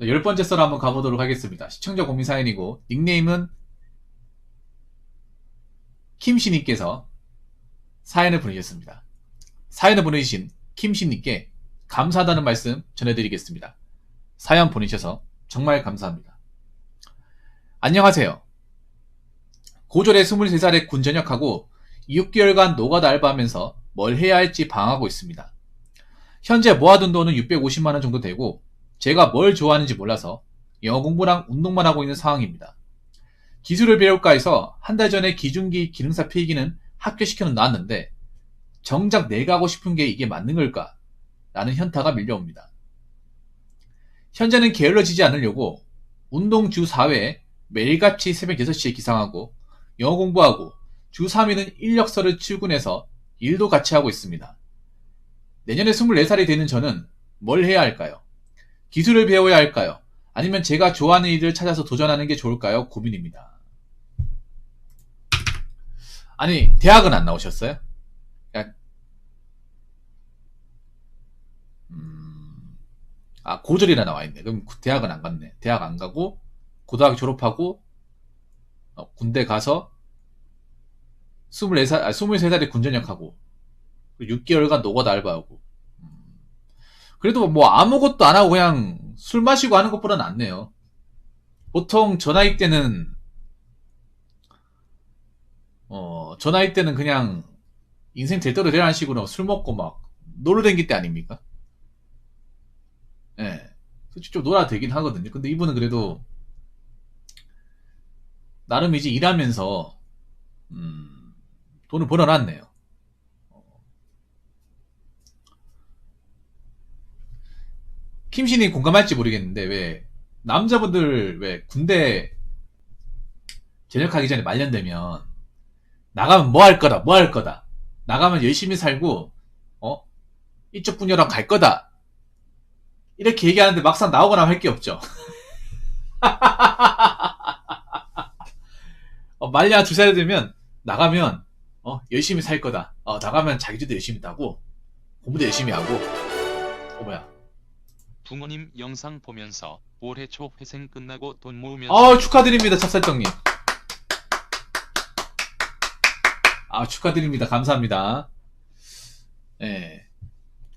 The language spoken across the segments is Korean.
10번째 썰 한번 가보도록 하겠습니다. 시청자 고민 사연이고 닉네임은 김씨님께서 사연을 보내주셨습니다. 사연을 보내주신 김씨님께 감사하다는 말씀 전해드리겠습니다. 사연 보내셔서 정말 감사합니다. 안녕하세요. 고졸의 23살에 군 전역하고 6개월간 노가다 알바하면서 뭘 해야 할지 방황하고 있습니다. 현재 모아둔 돈은 650만원 정도 되고 제가 뭘 좋아하는지 몰라서 영어 공부랑 운동만 하고 있는 상황입니다. 기술을 배울까 해서 한 달 전에 기중기 기능사 필기는 합격시켜 놨는데 정작 내가 하고 싶은 게 이게 맞는 걸까? 라는 현타가 밀려옵니다. 현재는 게을러지지 않으려고 운동 주 4회 매일같이 새벽 6시에 기상하고 영어 공부하고 주 3일은 인력서를 출근해서 일도 같이 하고 있습니다. 내년에 24살이 되는 저는 뭘 해야 할까요? 기술을 배워야 할까요? 아니면 제가 좋아하는 일을 찾아서 도전하는 게 좋을까요? 고민입니다. 아니, 대학은 안 나오셨어요? 그러니까, 고졸이나 나와 있네. 그럼 대학은 안 갔네. 대학 안 가고, 고등학교 졸업하고, 군대 가서, 23살에 군전역하고, 6개월간 노가다 알바하고. 그래도 뭐 아무것도 안 하고 그냥 술 마시고 하는 것보다 낫네요. 보통 저 나이 때는 그냥 인생 될 대로 되라는 식으로 술 먹고 막 놀러 댕길 때 아닙니까? 예. 솔직히 좀 놀아 되긴 하거든요. 근데 이분은 그래도 나름 이제 일하면서 돈을 벌어놨네요. 김신이 공감할지 모르겠는데 왜 남자분들 왜 군대 전역하기 전에 말년되면 나가면 뭐 할 거다 뭐 할 거다 나가면 열심히 살고 어 이쪽 분야랑 갈 거다 이렇게 얘기하는데 막상 나오고 나면 할 게 없죠. 말년 2살 되면 나가면 열심히 살 거다. 나가면 자기도 열심히 따고 공부도 열심히 하고. 뭐야? 부모님 영상 보면서 올해 초 회생 끝나고 돈 모으면서 축하드립니다, 찹쌀떡님. 축하드립니다. 감사합니다. 예.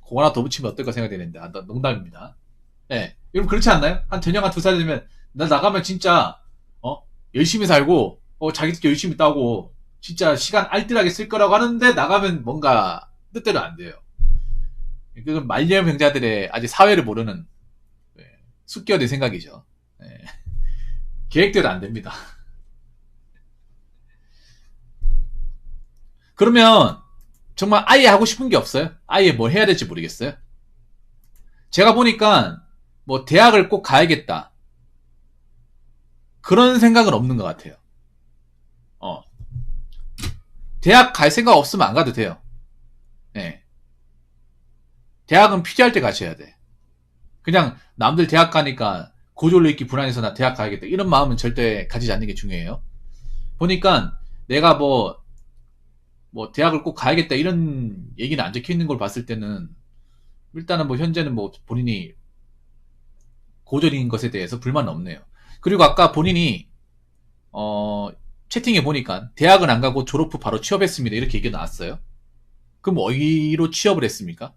그거 하나 더 붙이면 어떨까 생각되는데, 농담입니다. 예. 여러분 그렇지 않나요? 한 전역 한 2살 되면, 나 나가면 진짜, 어? 열심히 살고, 자기도 열심히 따고, 진짜 시간 알뜰하게 쓸 거라고 하는데, 나가면 뭔가 뜻대로 안 돼요. 그건 말년병자들의 아직 사회를 모르는, 예, 숙녀의 생각이죠. 예. 계획대로 안 됩니다. 그러면, 정말 아예 하고 싶은 게 없어요? 아예 뭘 해야 될지 모르겠어요? 제가 보니까 뭐 대학을 꼭 가야겠다 그런 생각은 없는 것 같아요. 어 대학 갈 생각 없으면 안 가도 돼요. 네. 대학은 필요할 때 가셔야 돼. 그냥 남들 대학 가니까 고졸로 있기 불안해서 나 대학 가야겠다 이런 마음은 절대 가지지 않는 게 중요해요. 보니까 내가 뭐 대학을 꼭 가야겠다 이런 얘기는 안 적혀 있는 걸 봤을 때는 일단은 뭐 현재는 뭐 본인이 고졸인 것에 대해서 불만은 없네요. 그리고 아까 본인이 어, 채팅에 보니까 대학은 안 가고 졸업 후 바로 취업했습니다. 이렇게 얘기가 나왔어요. 그럼 어디로 취업을 했습니까?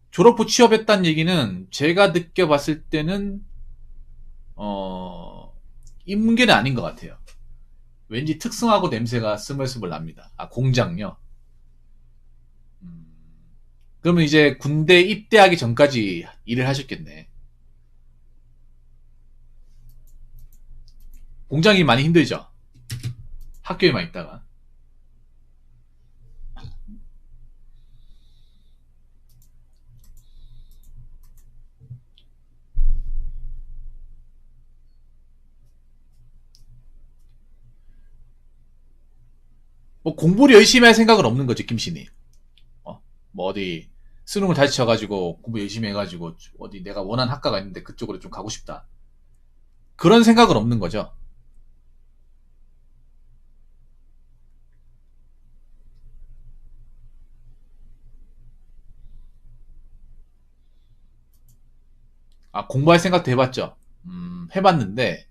졸업 후 취업했다는 얘기는 제가 느껴봤을 때는 어, 인문계는 아닌 것 같아요. 왠지 특성하고 냄새가 스멀스멀 납니다. 공장요. 음, 그러면 이제 군대 입대하기 전까지 일을 하셨겠네. 공장이 많이 힘들죠. 학교에만 있다가. 뭐 공부를 열심히 할 생각은 없는 거지, 김신이. 뭐 어디 수능을 다시 쳐가지고 공부 열심히 해가지고 어디 내가 원하는 학과가 있는데 그쪽으로 좀 가고 싶다. 그런 생각은 없는 거죠. 아, 공부할 생각도 해봤죠. 해봤는데,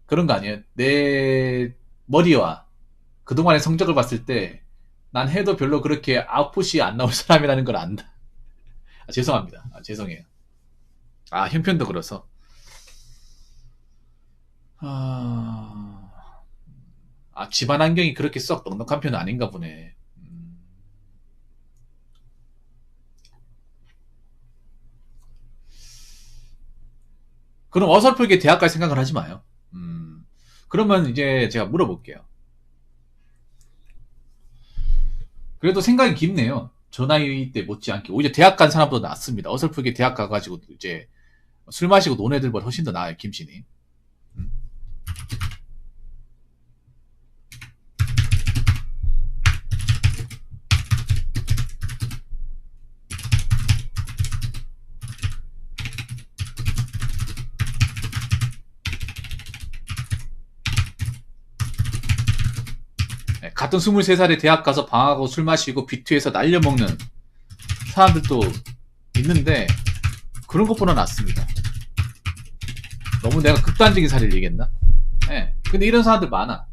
그런 거 아니에요. 내 머리와 그동안의 성적을 봤을 때, 난 해도 별로 그렇게 아웃풋이 안 나올 사람이라는 걸 안다. 아, 죄송합니다. 아, 죄송해요. 아, 형편도 그래서. 아, 집안 환경이 그렇게 썩 넉넉한 편은 아닌가 보네. 그럼 어설프게 대학 갈 생각을 하지 마요. 그러면 이제 제가 물어볼게요. 그래도 생각이 깊네요. 저 나이 때 못지않게. 오히려 대학 간 사람보다 낫습니다. 어설프게 대학 가가지고 이제 술 마시고 논 애들보다 훨씬 더 나아요, 김씨님. 음. 네, 같은 23살에 대학 가서 방하고 술 마시고 비투에서 날려먹는 사람들도 있는데 그런 것보다 낫습니다. 너무 내가 극단적인 사례를 얘기했나? 네. 근데 이런 사람들 많아.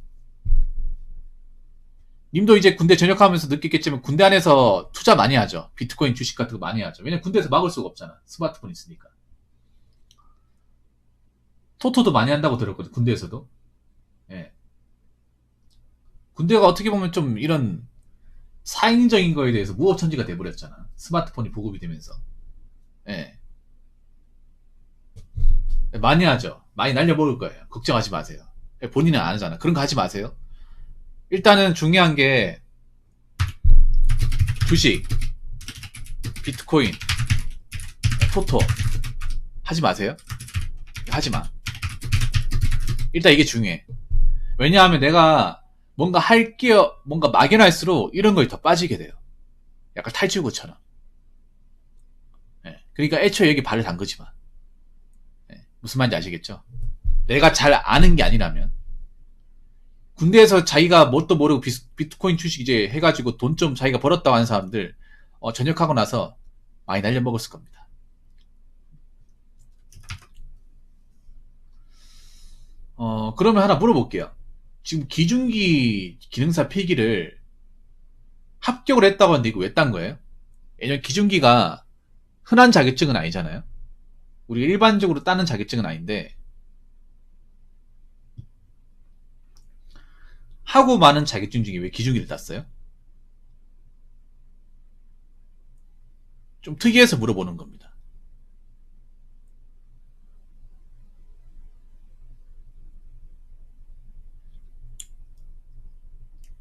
님도 이제 군대 전역하면서 느꼈겠지만 군대 안에서 투자 많이 하죠. 비트코인 주식 같은 거 많이 하죠. 왜냐면 군대에서 막을 수가 없잖아. 스마트폰 있으니까. 토토도 많이 한다고 들었거든. 군대에서도. 예. 군대가 어떻게 보면 좀 이런 사행적인 거에 대해서 무법천지가 돼버렸잖아. 스마트폰이 보급이 되면서. 예. 많이 하죠. 많이 날려먹을 거예요. 걱정하지 마세요. 본인은 안 하잖아. 그런 거 하지 마세요. 일단은 중요한 게 주식, 비트코인, 토토 하지 마세요. 하지 마. 일단 이게 중요해. 왜냐하면 내가 뭔가 뭔가 막연할수록 이런 거에 더 빠지게 돼요. 약간 탈출구처럼. 예. 그러니까 애초에 여기 발을 담그지 마. 예. 무슨 말인지 아시겠죠? 내가 잘 아는 게 아니라면. 군대에서 자기가 뭣도 모르고 비트코인 주식 이제 해가지고 돈 좀 자기가 벌었다고 하는 사람들, 전역하고 나서 많이 날려먹었을 겁니다. 그러면 하나 물어볼게요. 지금 기중기 기능사 필기를 합격을 했다고 하는데 이거 왜 딴 거예요? 예전 기중기가 흔한 자격증은 아니잖아요. 우리가 일반적으로 따는 자격증은 아닌데 하고 많은 자격증 중에 왜 기중기를 땄어요? 좀 특이해서 물어보는 겁니다.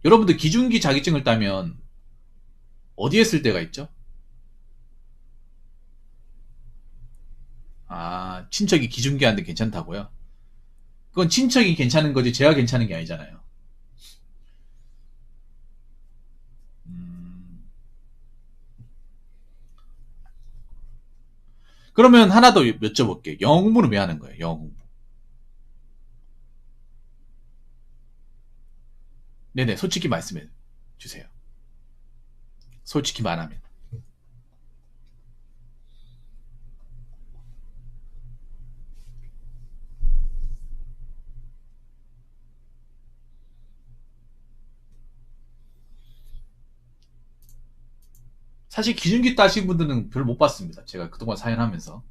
여러분들 기중기 자격증을 따면 어디에 쓸 때가 있죠? 아, 친척이 기중기 하는데 괜찮다고요? 그건 친척이 괜찮은 거지 제가 괜찮은 게 아니잖아요. 음, 그러면 하나 더 여쭤볼게요. 영어 공부는 왜 하는 거예요? 영어 공부. 네네, 솔직히 말씀해 주세요. 솔직히 말하면. 사실 기중기 따신 분들은 별로 못 봤습니다. 제가 그동안 사연하면서.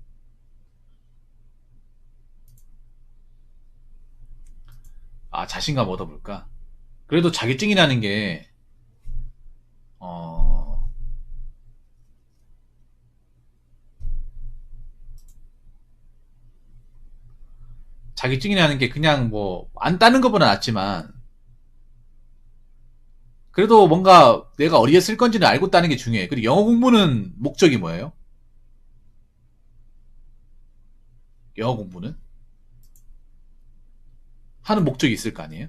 아, 자신감 얻어볼까? 그래도 자격증이라는 게, 어, 자격증이라는 게 그냥 뭐, 안 따는 것보다 낫지만, 그래도 뭔가 내가 어디에 쓸 건지는 알고 따는 게 중요해. 그리고 영어 공부는 목적이 뭐예요? 영어 공부는? 하는 목적이 있을 거 아니에요?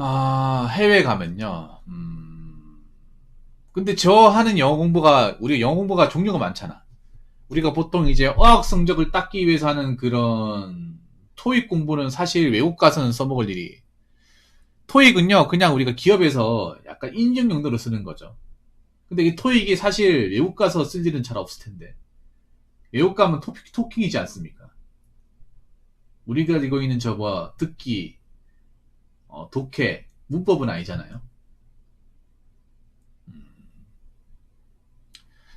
아, 해외 가면요. 근데 저 하는 영어 공부가, 우리가 영어 공부가 종류가 많잖아. 우리가 보통 이제 어학 성적을 닦기 위해서 하는 그런 토익 공부는 사실 외국 가서는 써먹을 일이. 토익은요, 그냥 우리가 기업에서 약간 인증 용도로 쓰는 거죠. 근데 이 토익이 사실 외국 가서 쓸 일은 잘 없을 텐데. 외국 가면 토킹이지 않습니까? 우리가 가지고 있는 저거 듣기, 독해, 문법은 아니잖아요.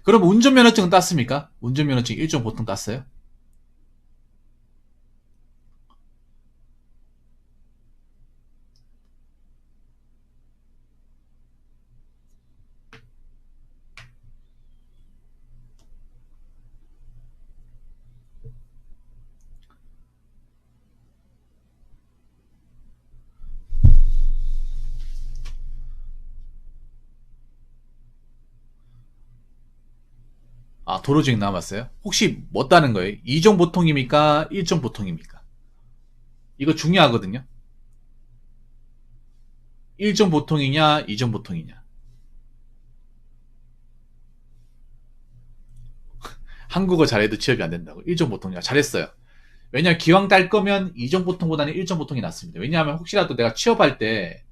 그럼 운전면허증은 땄습니까? 운전면허증 1종 보통 땄어요? 아, 도로주행 남았어요? 혹시 뭐 따는 거예요? 2종 보통입니까? 1종 보통입니까? 이거 중요하거든요. 1종 보통이냐, 2종 보통이냐. 한국어 잘해도 취업이 안 된다고. 1종 보통이냐. 잘했어요. 왜냐면 기왕 딸 거면 2종 보통보다는 1종 보통이 낫습니다. 왜냐하면 혹시라도 내가 취업할 때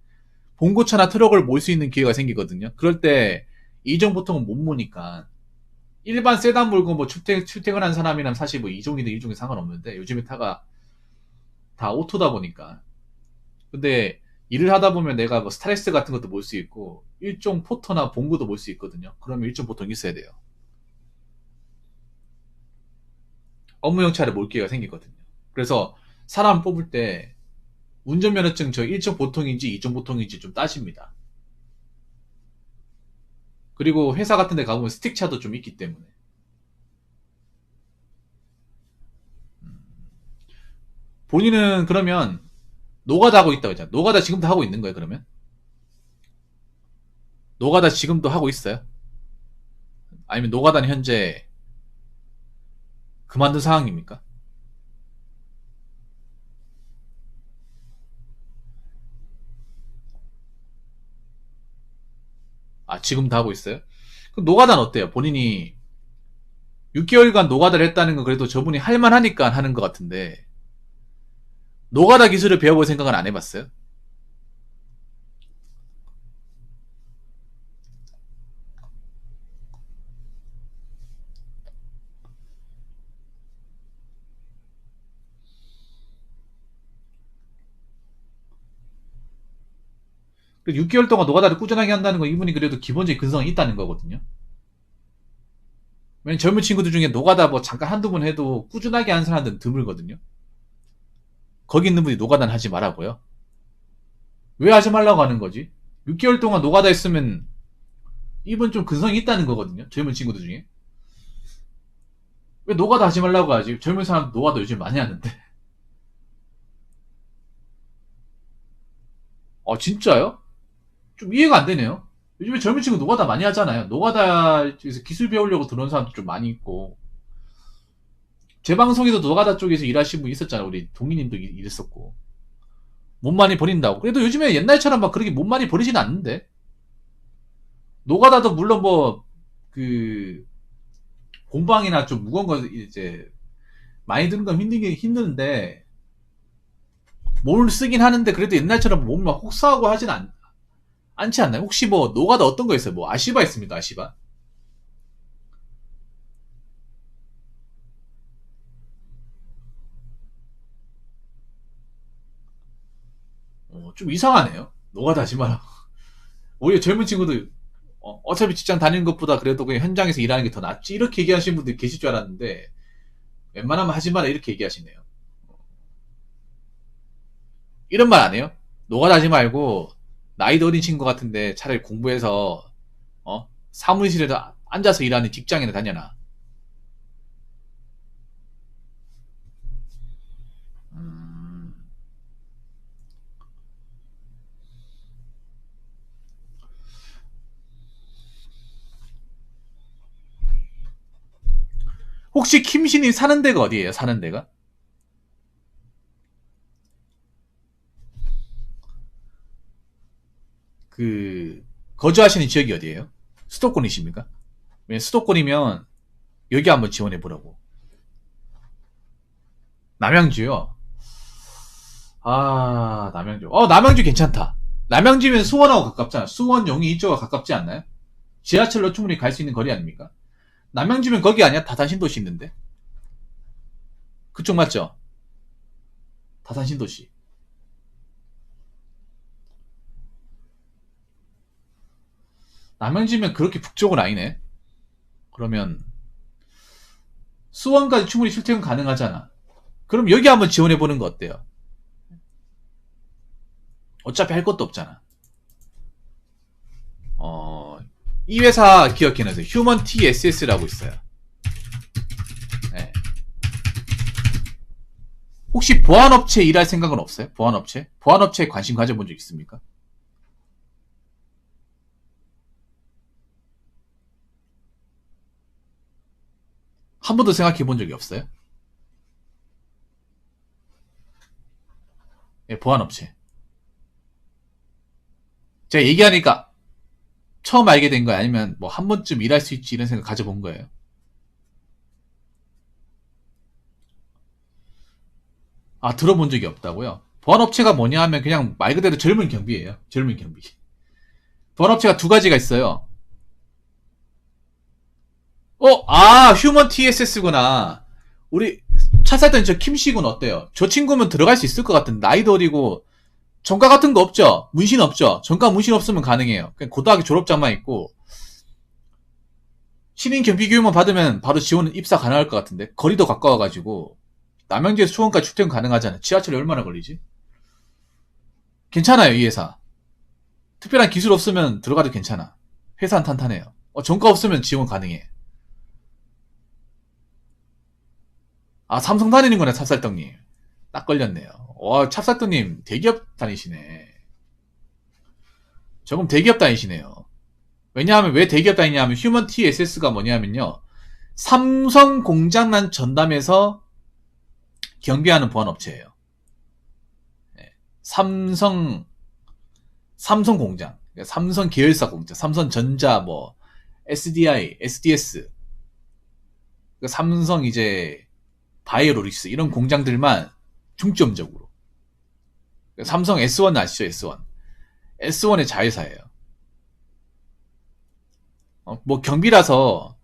봉고차나 트럭을 몰 수 있는 기회가 생기거든요. 그럴 때 2종 보통은 못 모니까 일반 세단 몰고 뭐 출퇴근한 사람이라면 사실 뭐 2종이든 1종이 상관없는데 요즘에 타가 다 오토다 보니까. 근데 일을 하다 보면 내가 뭐 스트레스 같은 것도 몰 수 있고 1종 포터나 봉고도 몰 수 있거든요. 그러면 1종 보통이 있어야 돼요. 업무용 차를 몰 기회가 생기거든요. 그래서 사람 뽑을 때 운전면허증 저 1종 보통인지 2종 보통인지 좀 따집니다. 그리고 회사 같은 데 가보면 스틱차도 좀 있기 때문에. 본인은 그러면 노가다 하고 있다고 했잖아. 노가다 지금도 하고 있는 거예요, 그러면? 노가다 지금도 하고 있어요? 아니면 노가다는 현재 그만둔 상황입니까? 아, 지금도 하고 있어요? 그럼 노가다는 어때요? 본인이 6개월간 노가다를 했다는 건 그래도 저분이 할만하니까 하는 것 같은데, 노가다 기술을 배워볼 생각은 안 해봤어요? 그 6개월 동안 노가다를 꾸준하게 한다는 건 이분이 그래도 기본적인 근성이 있다는 거거든요. 왜냐면 젊은 친구들 중에 노가다 뭐 잠깐 한두 번 해도 꾸준하게 하는 사람들은 드물거든요. 거기 있는 분이 노가다는 하지 말라고요. 왜 하지 말라고 하는 거지? 6개월 동안 노가다 했으면 이분 좀 근성이 있다는 거거든요. 젊은 친구들 중에. 왜 노가다 하지 말라고 하지? 젊은 사람 노가다 요즘 많이 하는데. 진짜요? 좀 이해가 안 되네요. 요즘에 젊은 친구 노가다 많이 하잖아요. 노가다에서 기술 배우려고 들어온 사람도 좀 많이 있고. 제 방송에도 노가다 쪽에서 일하신 분 있었잖아요. 우리 동희님도 일했었고. 몸 많이 버린다고. 그래도 요즘에 옛날처럼 막 그렇게 몸 많이 버리지는 않는데. 노가다도 물론 뭐, 그, 공방이나 좀 무거운 거 이제 많이 드는 건 힘든데, 몸을 쓰긴 하는데 그래도 옛날처럼 몸을 막 혹사하고 하진 않지 않나요? 혹시 뭐 노가다 어떤 거 있어요? 뭐 아시바 있습니까? 아시바? 좀 이상하네요. 노가다 하지 마라. 오히려 젊은 친구들 어차피 직장 다니는 것보다 그래도 그냥 현장에서 일하는 게 더 낫지 이렇게 얘기하시는 분들이 계실 줄 알았는데 웬만하면 하지 마라 이렇게 얘기하시네요. 이런 말 안 해요? 노가다 하지 말고 나이도 어린 친구 같은데 차라리 공부해서 사무실에도 앉아서 일하는 직장이나 다녀라. 음, 혹시 김신이 사는 데가 어디예요? 사는 데가? 그 거주하시는 지역이 어디예요? 수도권이십니까? 왜 수도권이면 여기 한번 지원해보라고. 남양주요? 아, 남양주. 남양주 괜찮다. 남양주면 수원하고 가깝잖아. 수원, 용인 이쪽하고 가깝지 않나요? 지하철로 충분히 갈 수 있는 거리 아닙니까? 남양주면 거기 아니야? 다산신도시 있는데? 그쪽 맞죠? 다산신도시. 남양주면 그렇게 북쪽은 아니네. 그러면 수원까지 충분히 출퇴근 가능하잖아. 그럼 여기 한번 지원해보는 거 어때요? 어차피 할 것도 없잖아. 이 회사 기억해놓으세요. 휴먼 TSS라고 있어요. 네. 혹시 보안업체 일할 생각은 없어요? 보안업체? 보안업체에 관심 가져본 적 있습니까? 한 번도 생각해 본 적이 없어요? 예, 보안업체. 제가 얘기하니까 처음 알게 된 거예요? 아니면 뭐 한 번쯤 일할 수 있지 이런 생각 가져본 거예요? 아, 들어본 적이 없다고요? 보안업체가 뭐냐 하면 그냥 말 그대로 젊은 경비예요. 젊은 경비. 보안업체가 두 가지가 있어요. 휴먼 TSS구나. 우리 차 살 때는 저 김씨군 어때요? 저 친구면 들어갈 수 있을 것 같은데 나이도 어리고 전과 같은 거 없죠? 문신 없죠? 전과 문신 없으면 가능해요. 그냥 고등학교 졸업장만 있고 신인 경비교육만 받으면 바로 지원 입사 가능할 것 같은데 거리도 가까워가지고 남양주에서 수원까지 출퇴근 가능하잖아요. 지하철이 얼마나 걸리지? 괜찮아요, 이 회사. 특별한 기술 없으면 들어가도 괜찮아. 회사는 탄탄해요. 전과 없으면 지원 가능해. 아, 삼성 다니는구나, 찹쌀떡님. 딱 걸렸네요. 와, 찹쌀떡님 대기업 다니시네. 조금 대기업 다니시네요. 왜냐하면 왜 대기업 다니냐면 휴먼 TSS가 뭐냐면요. 삼성 공장만 전담해서 경비하는 보안업체예요. 네. 삼성 공장, 삼성 계열사 공장, 삼성전자, 뭐 SDI, SDS, 삼성 이제 바이오로직스 이런 공장들만 중점적으로. 삼성 S1 아시죠? S1. S1의 자회사예요. 뭐 경비라서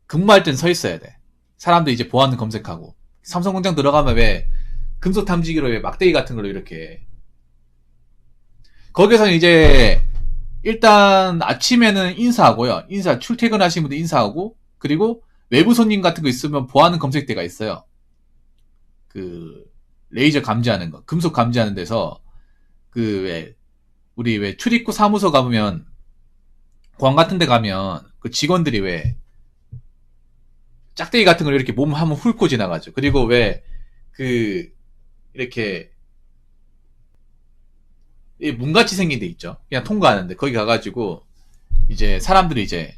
근무할 땐 서 있어야 돼. 사람들 이제 보안 검색하고. 삼성 공장 들어가면 왜 금속 탐지기로 왜 막대기 같은 걸로 이렇게. 거기서는 이제 일단 아침에는 인사하고요. 출퇴근하시는 분들 인사하고, 그리고 외부 손님 같은 거 있으면 보안 검색대가 있어요. 그 레이저 감지하는 거, 금속 감지하는 데서 우리 왜 출입구 사무소 가보면 공항 같은 데 가면 그 직원들이 왜 짝대기 같은 걸 이렇게 몸 한번 훑고 지나가죠. 그리고 왜 이렇게 문같이 생긴 데 있죠. 그냥 통과하는데 거기 가가지고 이제 사람들이 이제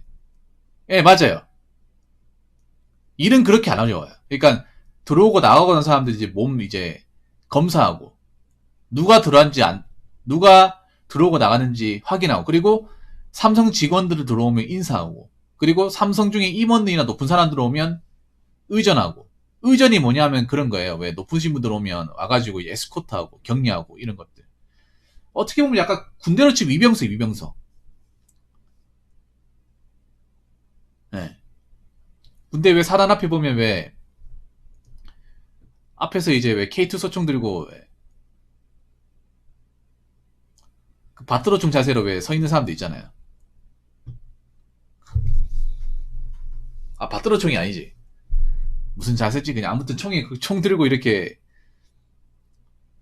맞아요. 일은 그렇게 안 어려워요. 그러니까 들어오고 나가고 는 사람들이 이제 몸 이제 검사하고 누가 들어오고 나가는지 확인하고, 그리고 삼성 직원들을 들어오면 인사하고, 그리고 삼성 중에 임원들이나 높은 사람 들어오면 의전하고. 의전이 뭐냐면 그런 거예요. 왜 높으신 분들 오면 와가지고 에스코트하고 격리하고 이런 것들. 어떻게 보면 약간 군대로 치면 위병서. 네. 군대 왜 사단 앞에 보면 왜 앞에서 이제 왜 K2 소총 들고 그 바트로총 자세로 왜 서 있는 사람도 있잖아요. 아, 바트로총이 아니지. 무슨 자세지? 그냥 아무튼 총 들고 이렇게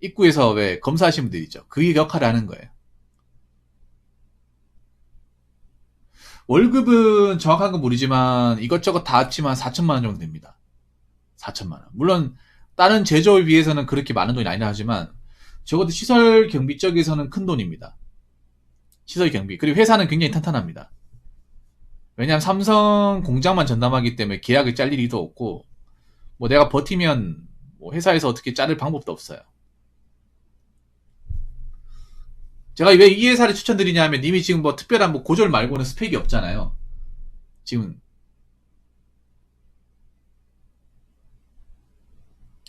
입구에서 왜 검사하시는 분들 있죠. 그 역할을 하는 거예요. 월급은 정확한 건 모르지만 이것저것 다 합치면 4천만 원 정도 됩니다. 4천만 원. 물론 다른 제조업에 비해서는 그렇게 많은 돈이 아니라 하지만 적어도 시설 경비 쪽에서는 큰 돈입니다. 시설 경비. 그리고 회사는 굉장히 탄탄합니다. 왜냐하면 삼성 공장만 전담하기 때문에 계약을 짤 일도 없고, 뭐 내가 버티면 뭐 회사에서 어떻게 자를 방법도 없어요. 제가 왜 이 회사를 추천드리냐면 님이 지금 뭐 특별한 뭐 고졸 말고는 스펙이 없잖아요. 지금.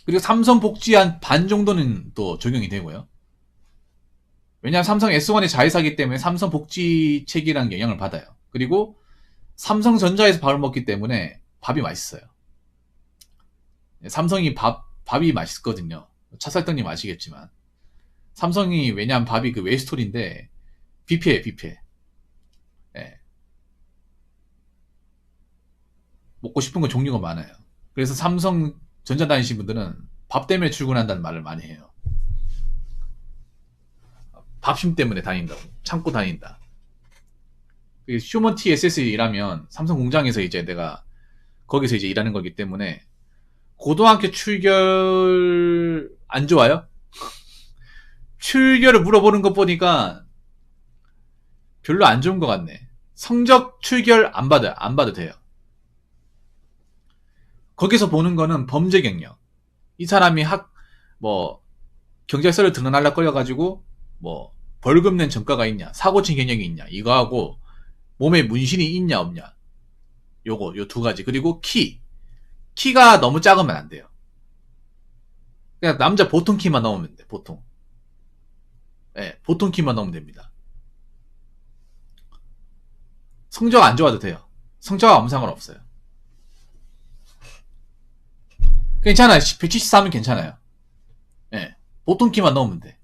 그리고 삼성 복지 한 반 정도는 또 적용이 되고요. 왜냐하면 삼성 S1의 자회사이기 때문에 삼성 복지책이라는 영향을 받아요. 그리고 삼성전자에서 밥을 먹기 때문에 밥이 맛있어요. 삼성이 밥이 맛있거든요. 차살떡님 아시겠지만. 삼성이 왜냐하면 밥이 그 웨이스톨인데 뷔페예요, 뷔페. 예. 먹고 싶은 건 종류가 많아요. 그래서 삼성전자 다니신 분들은 밥 때문에 출근한다는 말을 많이 해요. 밥심 때문에 다닌다고. 참고 다닌다. 휴먼 TSS 일하면 삼성 공장에서 이제 내가 거기서 이제 일하는 거기 때문에 고등학교 출결 안 좋아요? 출결을 물어보는 것 보니까 별로 안 좋은 것 같네. 성적 출결 안 받아도 돼요. 거기서 보는 거는 범죄 경력. 이 사람이 경찰서를 드러날라 걸려가지고, 벌금 낸 전과가 있냐, 사고친 경력이 있냐, 이거하고, 몸에 문신이 있냐, 없냐. 요 두 가지. 그리고 키가 너무 작으면 안 돼요. 그냥 남자 보통 키만 넣으면 돼, 보통. 네, 보통 키만 넣으면 됩니다. 성적 안 좋아도 돼요. 성적 아무 상관없어요. 괜찮아요. 173은 괜찮아요. 네, 보통 키만 넣으면 돼.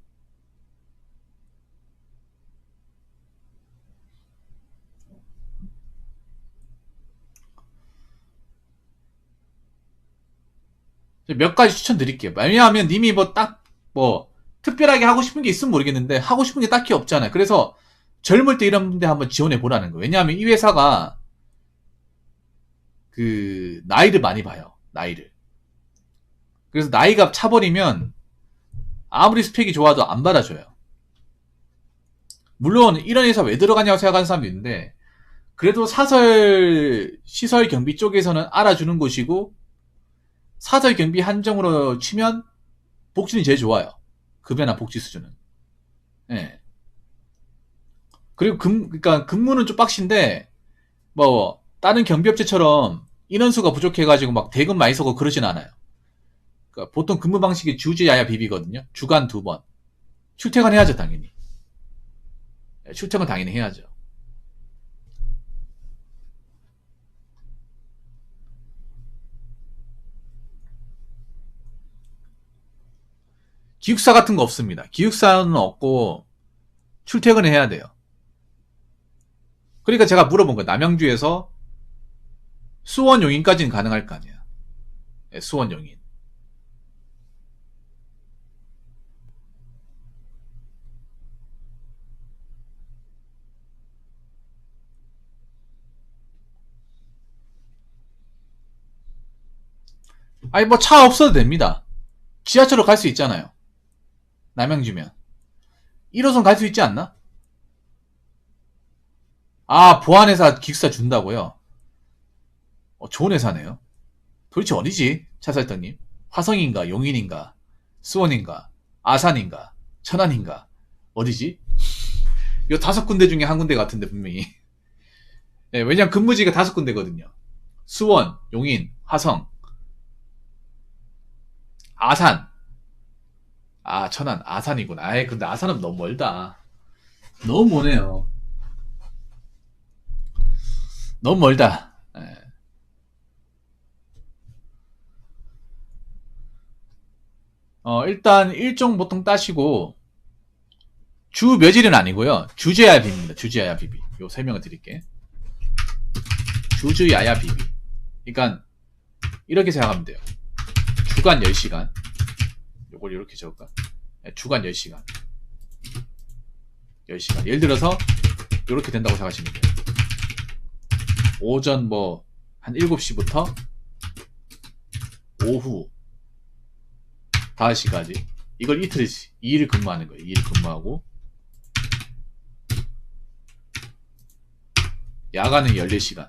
몇 가지 추천드릴게요. 왜냐하면 님이 특별하게 하고 싶은 게 있으면 모르겠는데, 하고 싶은 게 딱히 없잖아요. 그래서 젊을 때 이런 데 한번 지원해 보라는 거예요. 왜냐하면 이 회사가 나이를 많이 봐요. 나이를. 그래서 나이가 차버리면 아무리 스펙이 좋아도 안 받아줘요. 물론 이런 회사 왜 들어가냐고 생각하는 사람도 있는데, 그래도 시설 경비 쪽에서는 알아주는 곳이고, 사설 경비 한정으로 치면 복지는 제일 좋아요. 급여나 복지 수준은. 예. 그리고 그러니까 근무는 좀 빡신데, 다른 경비업체처럼 인원수가 부족해가지고 막 대금 많이 서고 그러진 않아요. 그러니까 보통 근무 방식이 주제야야 비비거든요. 주간 2번. 출퇴근 해야죠, 당연히. 출퇴근 당연히 해야죠. 기숙사 같은 거 없습니다. 기숙사는 없고 출퇴근을 해야 돼요. 그러니까 제가 물어본 거예요. 남양주에서 수원 용인까지는 가능할 거 아니야. 네, 수원 용인. 아니 차 없어도 됩니다. 지하철로 갈 수 있잖아요. 남양주면 1호선 갈 수 있지 않나? 아, 보안회사 기숙사 준다고요? 좋은 회사네요. 도대체 어디지? 차살떡님. 화성인가, 용인인가, 수원인가, 아산인가, 천안인가, 어디지? 요 5군데 중에 한 군데 같은데, 분명히. 네, 왜냐면 근무지가 5군데거든요. 수원, 용인, 화성, 아산. 아, 천안, 아산이구나. 아이, 근데 아산은 너무 멀다. 너무 머네요. 너무 멀다. 예. 일단 일종 보통 따시고 주 며칠은 아니고요. 주제야비입니다. 주제야비비. 요 설명을 드릴게. 주주야야비비. 그러니까 이렇게 생각하면 돼요. 주간 10시간. 요걸 이렇게 적을까? 주간 10시간. 10시간. 예를 들어서 이렇게 된다고 생각하시면 돼요. 오전 한 7시부터 오후 5시까지. 이걸 이틀, 2일 근무하는 거예요. 2일 근무하고. 야간은 14시간.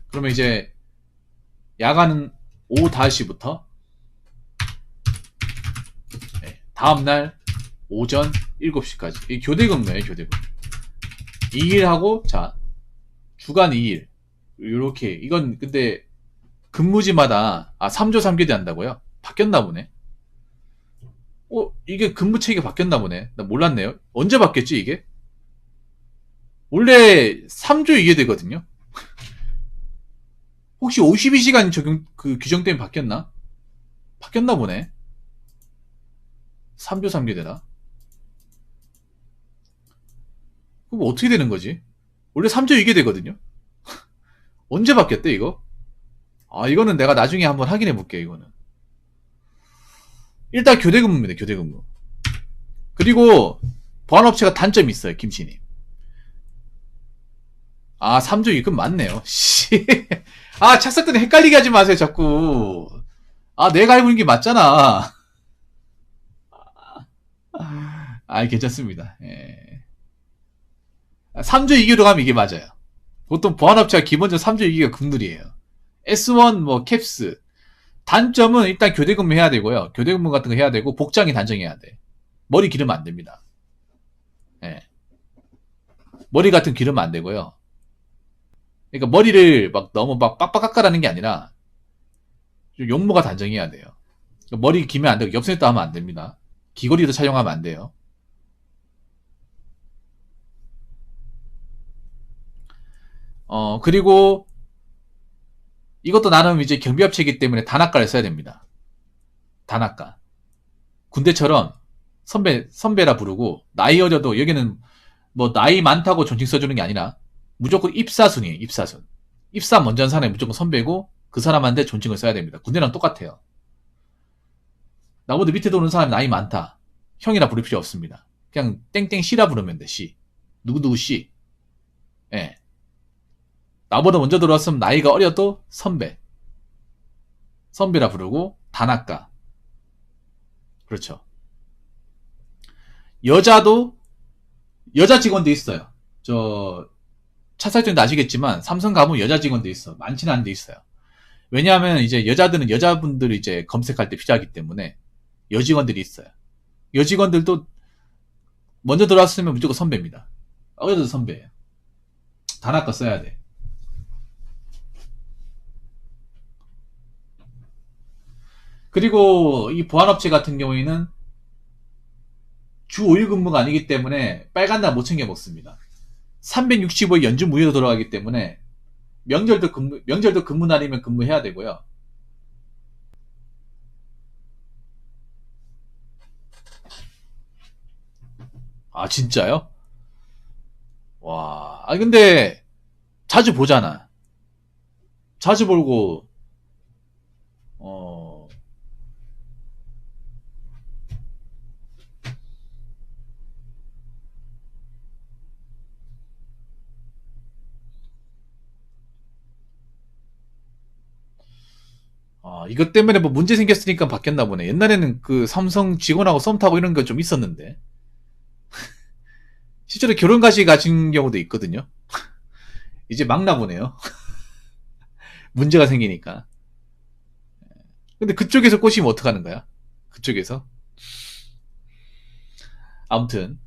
그러면 이제 야간은 오후 5시부터 다음날 오전 7시까지. 이 교대 근무예요, 교대 근무. 2일 하고, 자, 주간 2일. 요렇게. 이건 근데 근무지마다, 3조 3교대 한다고요? 바뀌었나 보네. 이게 근무 체계가 바뀌었나 보네. 나 몰랐네요. 언제 바뀌었지, 이게? 원래 3조 2교대거든요? 혹시 52시간 적용, 규정 때문에 바뀌었나? 바뀌었나 보네. 3조 3교대다. 그럼 어떻게 되는 거지? 원래 3조 2교대거든요? 언제 바뀌었대, 이거? 이거는 내가 나중에 한번 확인해 볼게, 이거는. 일단 교대 근무입니다, 교대 근무. 그리고, 보안업체가 단점이 있어요, 김씨님. 3조 2급 맞네요. 씨. 착석들은 헷갈리게 하지 마세요, 자꾸. 내가 알고 있는 게 맞잖아. 괜찮습니다. 예. 3조 2교로 가면 이게 맞아요. 보통 보안업체가 기본적으로 3조 2교가 국룰이에요. S1, 캡스. 단점은 일단 교대 근무 해야 되고요. 교대 근무 같은 거 해야 되고, 복장이 단정해야 돼. 머리 기르면 안 됩니다. 예. 머리 같은 거 기르면 안 되고요. 그러니까 머리를 너무 빡빡 깎아라는 게 아니라, 좀 용모가 단정해야 돼요. 그러니까 머리 기면 안 되고, 엽선에도 하면 안 됩니다. 귀걸이도 착용하면 안 돼요. 그리고, 이것도 나름 이제 경비업체이기 때문에 단학과를 써야 됩니다. 단학과. 군대처럼 선배라 부르고, 나이 어려도 여기는 나이 많다고 존칭 써주는 게 아니라, 무조건 입사순이에요, 입사순. 입사 먼저 한 사람이 무조건 선배고, 그 사람한테 존칭을 써야 됩니다. 군대랑 똑같아요. 나보다 밑에 도는 사람이 나이 많다. 형이라 부를 필요 없습니다. 그냥 땡땡 씨라 부르면 돼, 씨. 누구누구 씨. 예. 나보다 먼저 들어왔으면 나이가 어려도 선배. 선배라 부르고, 단학과. 그렇죠. 여자도, 여자 직원도 있어요. 차살증도 아시겠지만, 삼성 가면 여자 직원도 있어. 많지는 않은데 있어요. 왜냐하면 이제 여자들은 여자분들이 이제 검색할 때 필요하기 때문에, 여직원들이 있어요. 여직원들도 먼저 들어왔으면 무조건 선배입니다. 어려도 선배예요. 단학과 써야 돼. 그리고 이 보안업체 같은 경우에는 주 5일 근무가 아니기 때문에 빨간 날 못 챙겨 먹습니다. 365일 연중 무휴로 돌아가기 때문에 명절도 근무 날이면 근무해야 되고요. 진짜요? 와, 근데 자주 보잖아. 자주 보고 이것 때문에 문제 생겼으니까 바뀌었나 보네. 옛날에는 그 삼성 직원하고 썸 타고 이런 거 좀 있었는데. 실제로 결혼까지 가진 경우도 있거든요. 이제 막 나보네요. 문제가 생기니까. 근데 그쪽에서 꼬시면 어떡하는 거야? 그쪽에서? 아무튼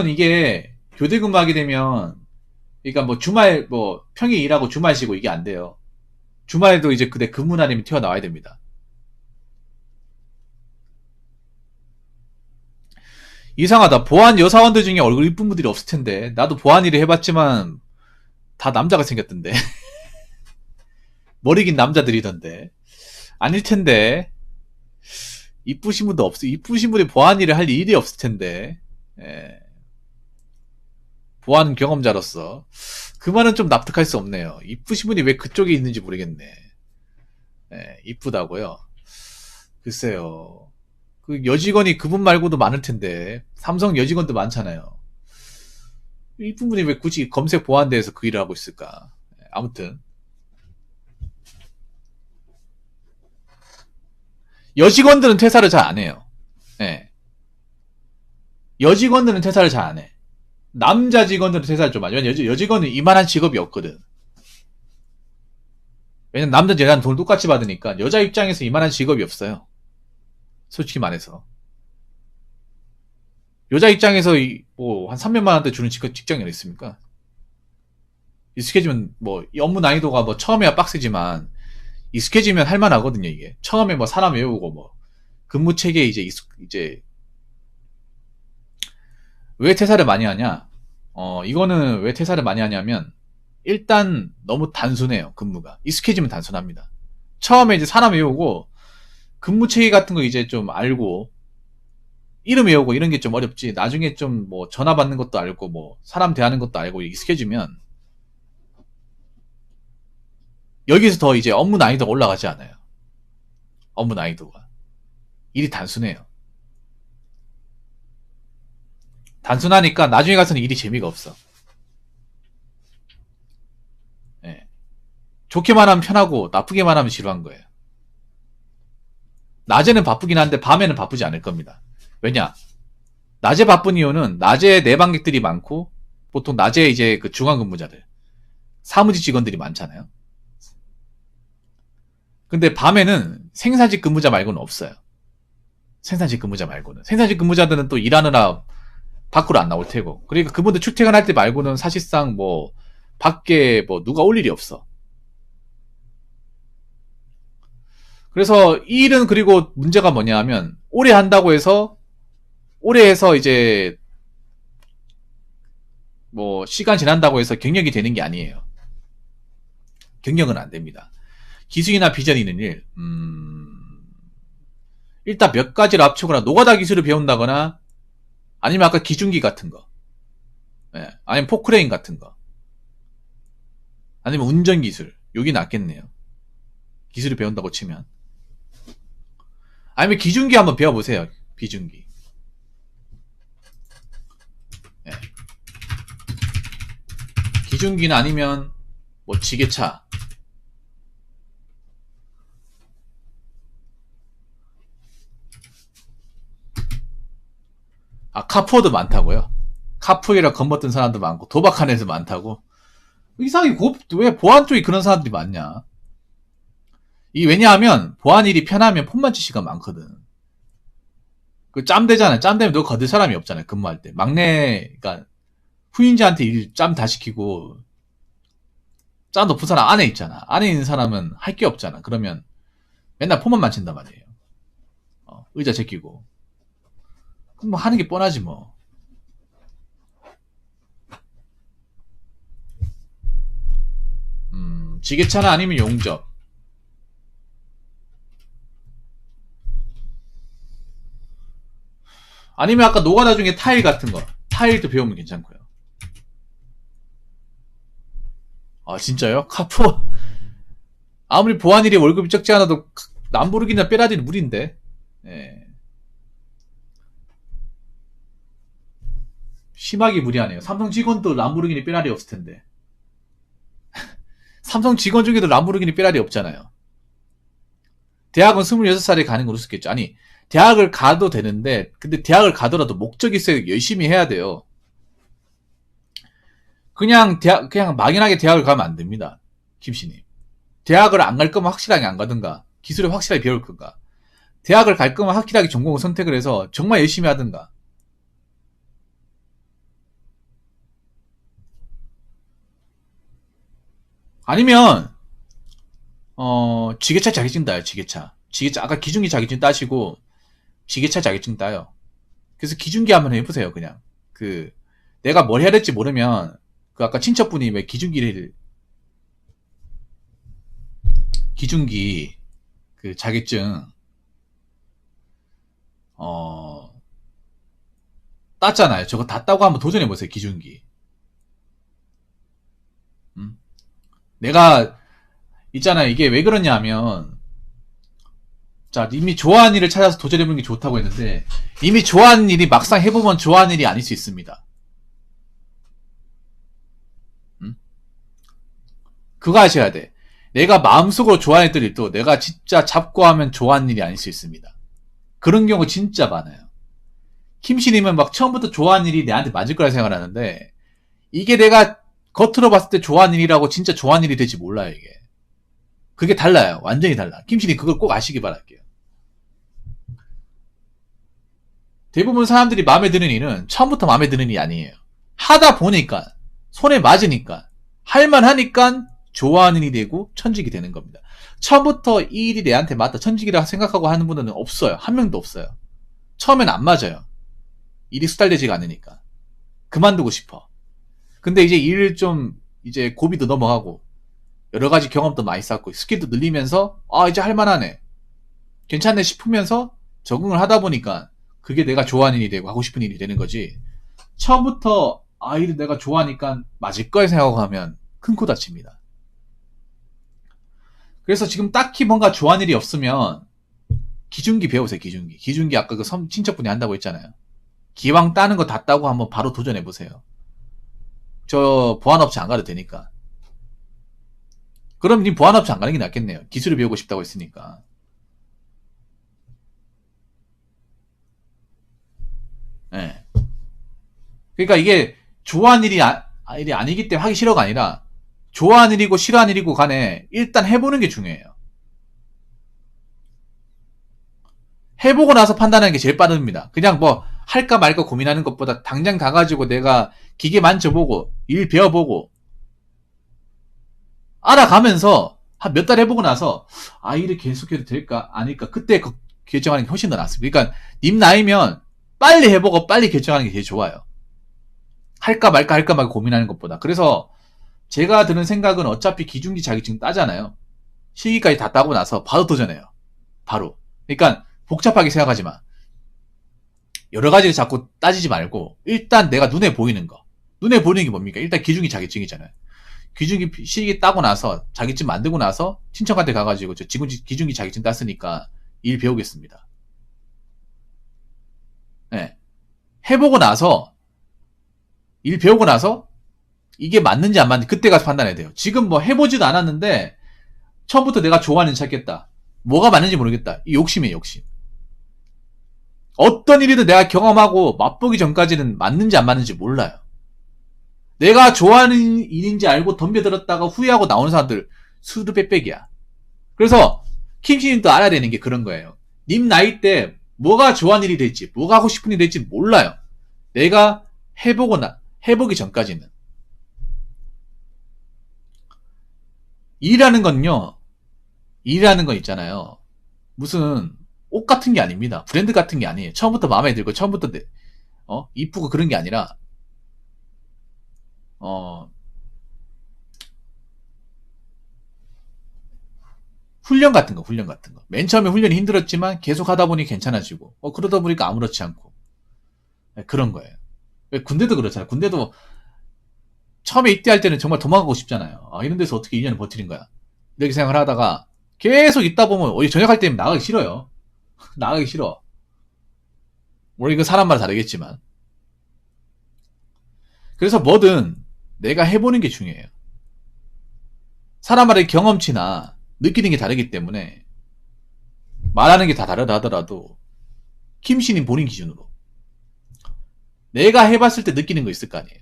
이게 교대 근무하게 되면, 그러니까 주말 평일 일하고 주말 쉬고 이게 안 돼요. 주말에도 이제 그때 근무 날이면 튀어나와야 됩니다. 이상하다. 보안 여사원들 중에 얼굴 이쁜 분들이 없을 텐데. 나도 보안 일을 해봤지만 다 남자가 생겼던데. 머리 긴 남자들이던데. 아닐 텐데. 이쁘신 분도 이쁘신 분이 보안 일을 할 일이 없을 텐데. 예. 보안 경험자로서 그 말은 좀 납득할 수 없네요. 이쁘신 분이 왜 그쪽에 있는지 모르겠네. 예, 이쁘다고요? 글쎄요. 그 여직원이 그분 말고도 많을 텐데 삼성 여직원도 많잖아요. 이쁜 분이 왜 굳이 검색 보안대에서 그 일을 하고 있을까? 아무튼 여직원들은 퇴사를 잘 안 해요. 예. 여직원들은 퇴사를 잘 안 해. 남자 직원들은 퇴사를 좀 하죠. 왜냐면 여직원은 이만한 직업이 없거든. 왜냐면 남자 여자는 돈을 똑같이 받으니까 여자 입장에서 이만한 직업이 없어요. 솔직히 말해서. 여자 입장에서 뭐 한 300만 원대 주는 직장이 어디 있습니까? 익숙해지면 뭐 이 업무 난이도가 뭐 처음에야 빡세지만 익숙해지면 할만하거든요. 이게 처음에 뭐 사람 외우고 뭐 근무 체계에 이제 왜 퇴사를 많이 하냐? 이거는 왜 퇴사를 많이 하냐면 일단 너무 단순해요. 근무가 익숙해지면 단순합니다. 처음에 이제 사람 외우고 근무 체계 같은 거 이제 좀 알고 이름 외우고 이런 게 좀 어렵지. 나중에 좀 뭐 전화 받는 것도 알고 뭐 사람 대하는 것도 알고 익숙해지면 여기서 더 이제 업무 난이도가 올라가지 않아요. 업무 난이도가. 일이 단순해요. 단순하니까 나중에 가서는 일이 재미가 없어. 예. 좋게만 하면 편하고 나쁘게만 하면 지루한 거예요. 낮에는 바쁘긴 한데 밤에는 바쁘지 않을 겁니다. 왜냐? 낮에 바쁜 이유는 낮에 내방객들이 많고 보통 낮에 이제 그 중앙근무자들 사무직 직원들이 많잖아요. 근데 밤에는 생산직 근무자 말고는 없어요. 생산직 근무자 말고는. 생산직 근무자들은 또 일하느라 밖으로 안 나올 테고. 그러니까 그분들 출퇴근할 때 말고는 사실상 뭐 밖에 뭐 누가 올 일이 없어. 그래서 이 일은 그리고 문제가 뭐냐 하면 오래 한다고 해서 오래 해서 이제 뭐 시간 지난다고 해서 경력이 되는 게 아니에요. 경력은 안 됩니다. 기술이나 비전이 있는 일, 일단 몇 가지를 합치거나 노가다 기술을 배운다거나 아니면 아까 기중기 같은 거, 예, 아니면 포크레인 같은 거, 아니면 운전 기술, 여기 낫겠네요. 기술을 배운다고 치면. 아니면 기중기 한번 배워보세요. 기중기. 예. 기중기는 아니면 뭐 지게차, 카푸어도 많다고요? 카푸어라 겁먹던 사람도 많고 도박하는 애도 많다고? 이상하게 왜 보안 쪽에 그런 사람들이 많냐? 왜냐하면 보안 일이 편하면 폰만치 시간 많거든. 그 짬되잖아요. 짬되면 너 거들 사람이 없잖아요. 근무할 때. 그러니까 후임자한테 일 짬 다 시키고 짬 높은 사람 안에 있잖아. 안에 있는 사람은 할 게 없잖아. 그러면 맨날 폰만 만진단 말이에요. 의자 제끼고. 그럼 뭐 하는 게 뻔하지 뭐. 지게차나 아니면 용접. 아니면 아까 노가다 중에 타일 같은 거. 타일도 배우면 괜찮고요. 아 진짜요? 카푸어. 아무리 보안일이 월급이 적지 않아도 람보르기니나 빼라디는 무리인데. 예. 심하게 무리하네요. 삼성 직원도 람보르기니 빼라디 없을 텐데. 삼성 직원 중에도 람보르기니 빼라디 없잖아요. 대학은 26살에 가는 걸 우습겠죠. 아니, 대학을 가도 되는데, 근데 대학을 가더라도 목적이 있어야 열심히 해야 돼요. 그냥 막연하게 대학을 가면 안 됩니다. 김씨님. 대학을 안 갈 거면 확실하게 안 가든가, 기술을 확실하게 배울 건가. 대학을 갈 거면 확실하게 전공을 선택을 해서 정말 열심히 하든가. 아니면 지게차 자격증 따요. 지게차 아까 기중기 자격증 따시고 지게차 자격증 따요. 그래서 기중기 한번 해보세요. 그냥 내가 뭘 해야 될지 모르면 아까 친척분이 왜 기중기 자격증 땄잖아요. 저거 다 따고 한번 도전해보세요. 기중기. 내가 있잖아요. 이게 왜 그러냐면 자, 이미 좋아하는 일을 찾아서 도전해보는 게 좋다고 했는데 이미 좋아하는 일이 막상 해보면 좋아하는 일이 아닐 수 있습니다. 그거 아셔야 돼. 내가 마음속으로 좋아했던 일도 내가 진짜 잡고 하면 좋아하는 일이 아닐 수 있습니다. 그런 경우 진짜 많아요. 김씨님은 막 처음부터 좋아하는 일이 내한테 맞을 거라 생각하는데 이게 내가 겉으로 봤을 때 좋아하는 일이라고 진짜 좋아하는 일이 될지 몰라요. 이게 그게 달라요. 완전히 달라. 김씨님 그걸 꼭 아시기 바랄게요. 대부분 사람들이 마음에 드는 일은 처음부터 마음에 드는 일이 아니에요. 하다 보니까, 손에 맞으니까, 할만하니까 좋아하는 일이 되고 천직이 되는 겁니다. 처음부터 이 일이 내한테 맞다, 천직이라 생각하고 하는 분은 없어요. 한 명도 없어요. 처음엔 안 맞아요. 일이 수달되지가 않으니까. 그만두고 싶어. 근데 이제 일을 좀, 이제 고비도 넘어가고, 여러 가지 경험도 많이 쌓고, 스킬도 늘리면서, 아, 이제 할만하네. 괜찮네 싶으면서 적응을 하다 보니까, 그게 내가 좋아하는 일이 되고, 하고 싶은 일이 되는 거지. 처음부터, 아, 이를 내가 좋아하니까 맞을 거야 생각하면, 큰 코 다칩니다. 그래서 지금 딱히 뭔가 좋아하는 일이 없으면, 기중기 배우세요, 기중기. 기중기 아까 그 친척분이 한다고 했잖아요. 기왕 따는 거 다 따고 한번 바로 도전해보세요. 저 보안업체 안 가도 되니까. 그럼 님 보안업체 안 가는 게 낫겠네요. 기술을 배우고 싶다고 했으니까. 네. 그러니까 이게 좋아하는 일이 아니기 때문에 하기 싫어가 아니라 좋아하는 일이고 싫어하는 일이고 간에 일단 해보는 게 중요해요. 해보고 나서 판단하는 게 제일 빠릅니다. 그냥 뭐 할까 말까 고민하는 것보다 당장 가가지고 내가 기계 만져보고 일 배워보고 알아가면서 한 몇 달 해보고 나서 아 일을 계속해도 될까 아닐까 그때 결정하는 게 훨씬 더 낫습니다. 그러니까 님 나이면 빨리 해보고 빨리 결정하는 게 제일 좋아요. 할까 말까 고민하는 것보다. 그래서 제가 드는 생각은 어차피 기중기 자격증 따잖아요. 실기까지 다 따고 나서 바로 도전해요. 바로. 그러니까 복잡하게 생각하지 마. 여러 가지를 자꾸 따지지 말고 일단 내가 눈에 보이는 거. 눈에 보이는 게 뭡니까? 일단 기중기 자격증이잖아요. 기중기 실기 따고 나서 자격증 만들고 나서 친척한테 가가지고 저 기중기 자격증 땄으니까 일 배우겠습니다. 네. 해보고 나서 일 배우고 나서 이게 맞는지 안 맞는지 그때 가서 판단해야 돼요. 지금 뭐 해보지도 않았는데 처음부터 내가 좋아하는 일 찾겠다. 뭐가 맞는지 모르겠다. 이 욕심이에요, 욕심. 어떤 일이든 내가 경험하고 맛보기 전까지는 맞는지 안 맞는지 몰라요. 내가 좋아하는 일인지 알고 덤벼들었다가 후회하고 나오는 사람들 수두 빽빽이야. 그래서 킴씨님도 알아야 되는 게 그런 거예요. 님 나이 때 뭐가 좋아하는 일이 될지 뭐가 하고 싶은 일이 될지 몰라요. 내가 해보기 전까지는. 일이라는 건 있잖아요. 무슨 옷 같은 게 아닙니다. 브랜드 같은 게 아니에요. 처음부터 마음에 들고 처음부터 이쁘고 그런 게 아니라 훈련 같은 거. 맨 처음에 훈련이 힘들었지만 계속 하다 보니 괜찮아지고 그러다 보니까 아무렇지 않고 그런 거예요. 군대도 그렇잖아요. 군대도 처음에 입대할 때는 정말 도망가고 싶잖아요. 아, 이런 데서 어떻게 2년을 버티는 거야. 이렇게 생각을 하다가 계속 있다 보면 어디 전역할 때면 나가기 싫어요. 나가기 싫어. 물론 이거 사람마다 다르겠지만. 그래서 뭐든 내가 해보는 게 중요해요. 사람마다의 경험치나 느끼는 게 다르기 때문에 말하는 게 다 다르다 하더라도 김씨님 본인 기준으로 내가 해봤을 때 느끼는 거 있을 거 아니에요.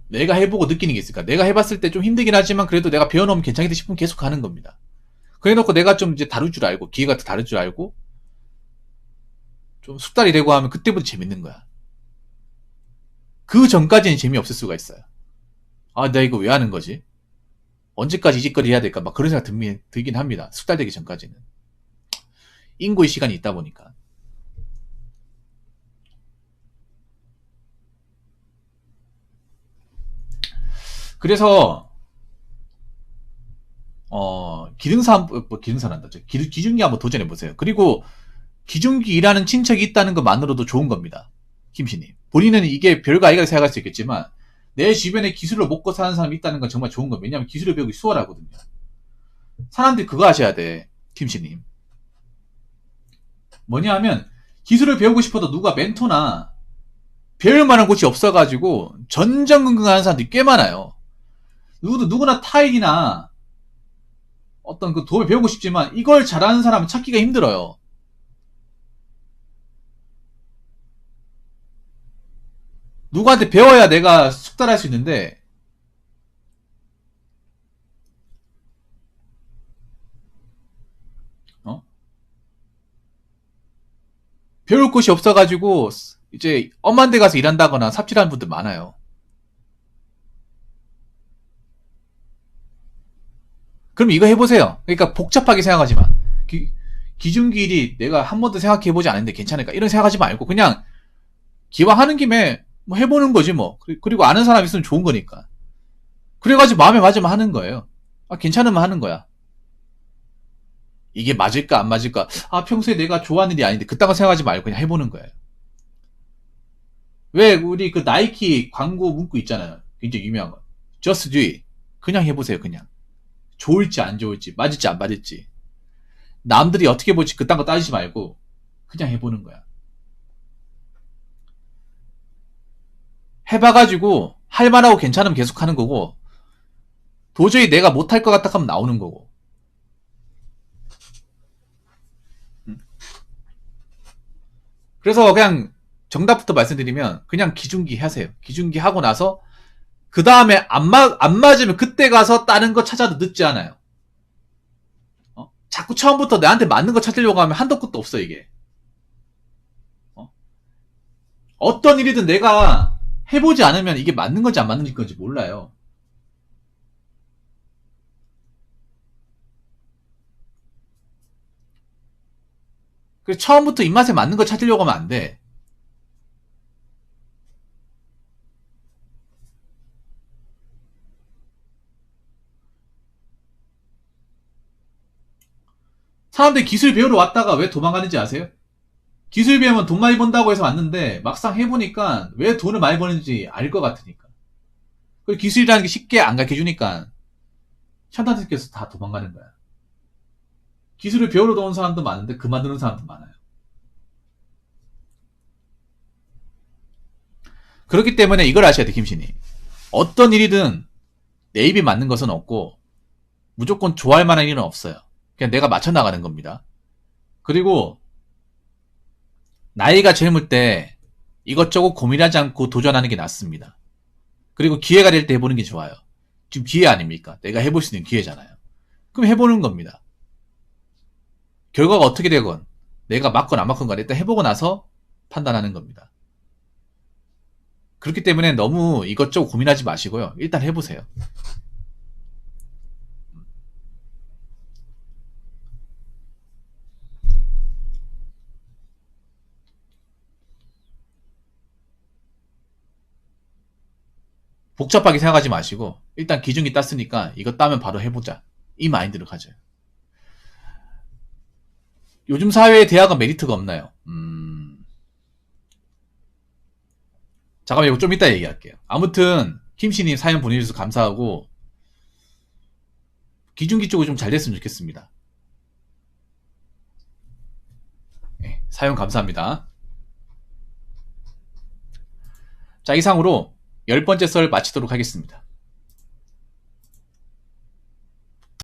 내가 해보고 느끼는 게 있을까? 내가 해봤을 때 좀 힘들긴 하지만 그래도 내가 배워놓으면 괜찮겠다 싶으면 계속 가는 겁니다. 그래놓고 내가 좀 이제 다룰 줄 알고 기회가 다를 줄 알고 좀 숙달이 되고 하면 그때부터 재밌는 거야. 그 전까지는 재미없을 수가 있어요. 아, 내가 이거 왜 하는 거지? 언제까지 이 짓거리 해야 될까? 막 그런 생각 들긴 합니다. 숙달되기 전까지는. 인고의 시간이 있다 보니까. 그래서 기능사란다. 기중기 한번 도전해보세요. 그리고 기중기 일하는 친척이 있다는 것만으로도 좋은 겁니다. 김씨님. 본인은 이게 별거 아니라 생각할 수 있겠지만 내 주변에 기술을 먹고 사는 사람이 있다는 건 정말 좋은 겁니다. 왜냐하면 기술을 배우기 수월하거든요. 사람들이 그거 하셔야 돼. 김씨님. 뭐냐 하면 기술을 배우고 싶어도 누가 멘토나 배울 만한 곳이 없어가지고 전전긍긍하는 사람들이 꽤 많아요. 누구나 타일이나 어떤 그 도움을 배우고 싶지만 이걸 잘하는 사람은 찾기가 힘들어요. 누구한테 배워야 내가 숙달할 수 있는데 배울 곳이 없어가지고 이제 엄한 데 가서 일한다거나 삽질하는 분들 많아요. 그럼 이거 해보세요. 그러니까 복잡하게 생각하지 마. 기준기일이 내가 한 번도 생각해보지 않았는데 괜찮을까? 이런 생각하지 말고 그냥 기왕 하는 김에 뭐 해보는 거지 뭐. 그리고 아는 사람 있으면 좋은 거니까. 그래가지고 마음에 맞으면 하는 거예요. 아, 괜찮으면 하는 거야. 이게 맞을까 안 맞을까? 아, 평소에 내가 좋아하는 일이 아닌데 그딴 거 생각하지 말고 그냥 해보는 거예요. 왜 우리 그 나이키 광고 문구 있잖아요. 굉장히 유명한 거. Just do it. 그냥 해보세요. 그냥. 좋을지 안 좋을지 맞을지 안 맞을지 남들이 어떻게 볼지 그딴 거 따지지 말고 그냥 해보는 거야. 해봐가지고 할만하고 괜찮으면 계속 하는 거고 도저히 내가 못할 것 같다 하면 나오는 거고. 그래서 그냥 정답부터 말씀드리면 그냥 기준기 하세요. 기준기 하고 나서 그 다음에 안 맞으면 그때 가서 다른 거 찾아도 늦지 않아요. 자꾸 처음부터 나한테 맞는 거 찾으려고 하면 한도 끝도 없어 이게. 어떤 일이든 내가 해보지 않으면 이게 맞는 건지 안 맞는 건지 몰라요. 그래서 처음부터 입맛에 맞는 거 찾으려고 하면 안 돼. 사람들이 기술 배우러 왔다가 왜 도망가는지 아세요? 기술 배우면 돈 많이 번다고 해서 왔는데 막상 해보니까 왜 돈을 많이 버는지 알 것 같으니까. 그리고 기술이라는 게 쉽게 안 가르쳐주니까 샤단들께서 다 도망가는 거야. 기술을 배우러 온 사람도 많은데 그만두는 사람도 많아요. 그렇기 때문에 이걸 아셔야 돼, 김신이. 어떤 일이든 내 입에 맞는 것은 없고 무조건 좋아할 만한 일은 없어요. 그냥 내가 맞춰 나가는 겁니다. 그리고 나이가 젊을 때 이것저것 고민하지 않고 도전하는 게 낫습니다. 그리고 기회가 될 때 해보는 게 좋아요. 지금 기회 아닙니까? 내가 해볼 수 있는 기회잖아요. 그럼 해보는 겁니다. 결과가 어떻게 되건 내가 맞건 안 맞건 간에 일단 해보고 나서 판단하는 겁니다. 그렇기 때문에 너무 이것저것 고민하지 마시고요. 일단 해보세요. 복잡하게 생각하지 마시고 일단 기준기 땄으니까 이거 따면 바로 해보자. 이 마인드를 가져요. 요즘 사회에 대학은 메리트가 없나요? 잠깐만 이거 좀 이따 얘기할게요. 아무튼 김씨님 사연 보내주셔서 감사하고 기준기 쪽이 좀 잘 됐으면 좋겠습니다. 네, 사연 감사합니다. 자, 이상으로 10번째 썰 마치도록 하겠습니다.